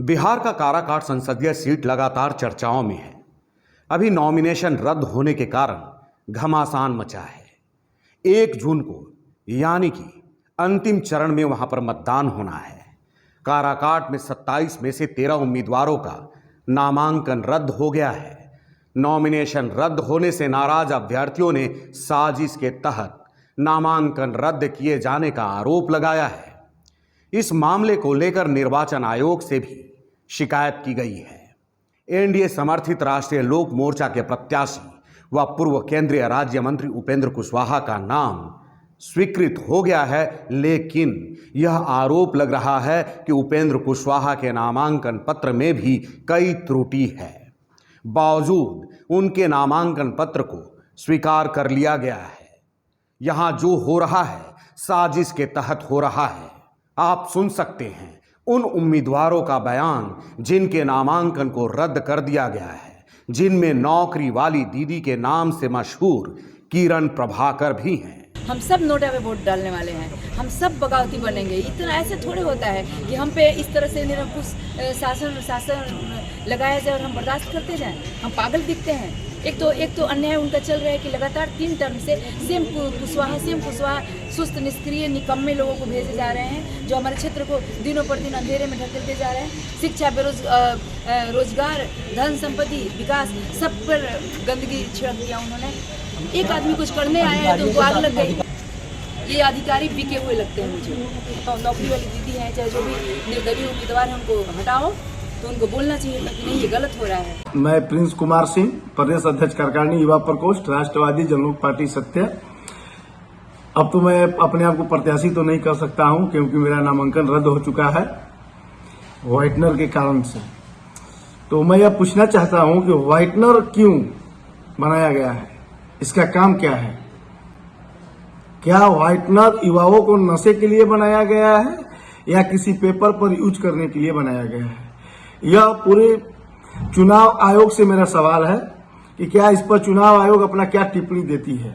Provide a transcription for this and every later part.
बिहार का काराकाट संसदीय सीट लगातार चर्चाओं में है। अभी नॉमिनेशन रद्द होने के कारण घमासान मचा है। 1 जून को यानी कि अंतिम चरण में वहां पर मतदान होना है। काराकाट में 27 में से 13 उम्मीदवारों का नामांकन रद्द हो गया है। नॉमिनेशन रद्द होने से नाराज अभ्यर्थियों ने साजिश के तहत नामांकन रद्द किए जाने का आरोप लगाया है। इस मामले को लेकर निर्वाचन आयोग से भी शिकायत की गई है। एनडीए समर्थित राष्ट्रीय लोक मोर्चा के प्रत्याशी व पूर्व केंद्रीय राज्य मंत्री उपेंद्र कुशवाहा का नाम स्वीकृत हो गया है, लेकिन यह आरोप लग रहा है कि उपेंद्र कुशवाहा के नामांकन पत्र में भी कई त्रुटि है। बावजूद उनके नामांकन पत्र को स्वीकार कर लिया गया है। यहां जो हो रहा है साजिश के तहत हो रहा है। आप सुन सकते हैं उन उम्मीदवारों का बयान जिनके नामांकन को रद्द कर दिया गया है, जिनमें नौकरी वाली दीदी के नाम से मशहूर किरण प्रभाकर भी हैं। हम सब नोटा पे वोट डालने वाले हैं, हम सब बगावती बनेंगे। इतना ऐसे थोड़े होता है कि हम पे इस तरह से निरंकुश शासन लगाया जाए और हम बर्दाश्त करते जाएं। हम पागल दिखते हैं। एक तो अन्याय उनका चल रहा है कि लगातार 3 टर्म से सेम कुशवाहा सुस्त निष्क्रिय निकम्मे लोगों को भेजे जा रहे हैं, जो हमारे क्षेत्र को दिनों पर दिन अंधेरे में ढकेलते जा रहे हैं। शिक्षा, रोजगार, धन संपत्ति, विकास, सब पर गंदगी छिड़क दिया उन्होंने। एक आदमी कुछ करने आया है तो उनको आग लग गई। ये अधिकारी बिके हुए लगते हैं मुझे। तो नौकरी वाली दीदी है, चाहे जो भी निर्दलीय उम्मीदवार है, उनको हटाओ तो उनको बोलना चाहिए था कि नहीं, ये गलत हो रहा है। मैं प्रिंस कुमार सिंह, प्रदेश अध्यक्ष कार्यकारिणी युवा प्रकोष्ठ, राष्ट्रवादी जनलोक पार्टी सत्य। अब तो मैं अपने आप को प्रत्याशी तो नहीं कर सकता हूं, क्योंकि मेरा नामांकन रद्द हो चुका है व्हाइटनर के कारण से। तो मैं यह पूछना चाहता हूं कि व्हाइटनर क्यों बनाया गया है, इसका काम क्या है? क्या व्हाइटनर युवाओं को नशे के लिए बनाया गया है या किसी पेपर पर यूज करने के लिए बनाया गया है? यह पूरे चुनाव आयोग से मेरा सवाल है कि क्या इस पर चुनाव आयोग अपना क्या टिप्पणी देती है?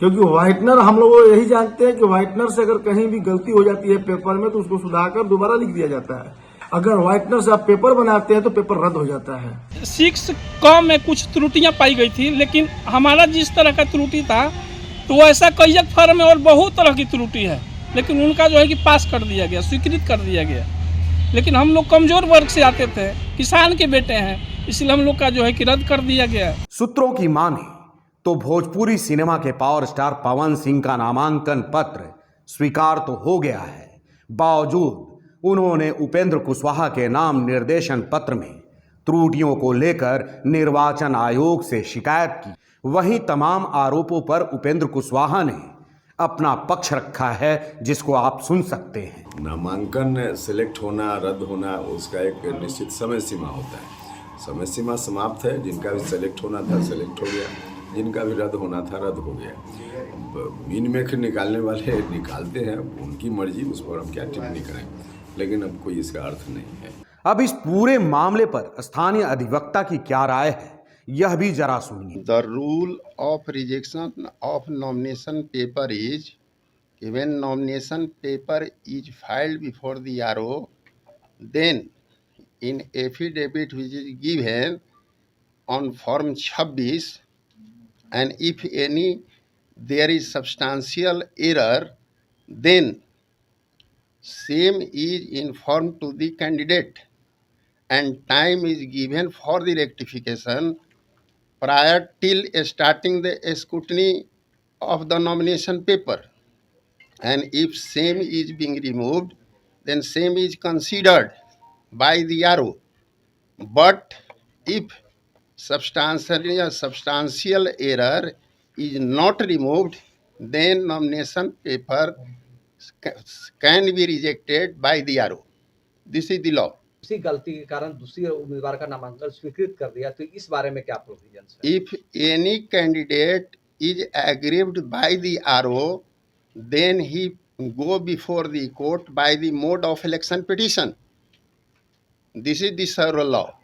क्योंकि व्हाइटनर हम लोग यही जानते हैं कि व्हाइटनर से अगर कहीं भी गलती हो जाती है पेपर में तो उसको सुधारकर दोबारा लिख दिया जाता है। अगर व्हाइटनर से आप पेपर बनाते हैं तो पेपर रद्द हो जाता है। 6 क में कुछ त्रुटियां पाई गई थी, लेकिन हमारा जिस तरह का त्रुटि था तो ऐसा कई फॉर्म में और बहुत तरह की त्रुटि है, लेकिन उनका जो है कि पास कर दिया गया, स्वीकृत कर दिया गया। लेकिन हम लोग कमजोर वर्ग से आते थे, किसान के बेटे हैं, इसलिए हम लोग का जो है कि रद्द कर दिया गया। सूत्रों की माने तो भोजपुरी सिनेमा के पावर स्टार पवन सिंह का नामांकन पत्र स्वीकार तो हो गया है, बावजूद उन्होंने उपेंद्र कुशवाहा के नाम निर्देशन पत्र में त्रुटियों को लेकर निर्वाचन आयोग से शिकायत की। वहीं तमाम आरोपों पर उपेंद्र कुशवाहा ने अपना पक्ष रखा है, जिसको आप सुन सकते हैं। नामांकन सिलेक्ट होना, रद्द होना, उसका एक निश्चित समय सीमा होता है। समय सीमा समाप्त है। जिनका भी सेलेक्ट होना था सेलेक्ट हो गया, जिनका भी रद्द होना था रद्द हो गया। मीन में निकालने वाले निकालते हैं, उनकी मर्जी, उस पर हम क्या टिप्पणी करें, लेकिन अब कोई इसका अर्थ नहीं है। अब इस पूरे मामले पर स्थानीय अधिवक्ता की क्या राय है, यह भी जरा सुनिए। The rule of rejection of nomination paper is when nomination paper is filed before the RO, then in affidavit which is given on form 26, and if any there is substantial error, then same is informed to the candidate and time is given for the rectification prior till starting the scrutiny of the nomination paper, and if same is being removed, then same is considered by the RO. But if substantial error is not removed, then nomination paper can be rejected by the RO. This is the law. उसी गलती के कारण दूसरी उम्मीदवार का नामांकन स्वीकृत कर दिया, तो इस बारे में क्या प्रोविजन है? If any candidate is aggrieved by the RO, then he go before the court by the mode of election petition. This is the several law.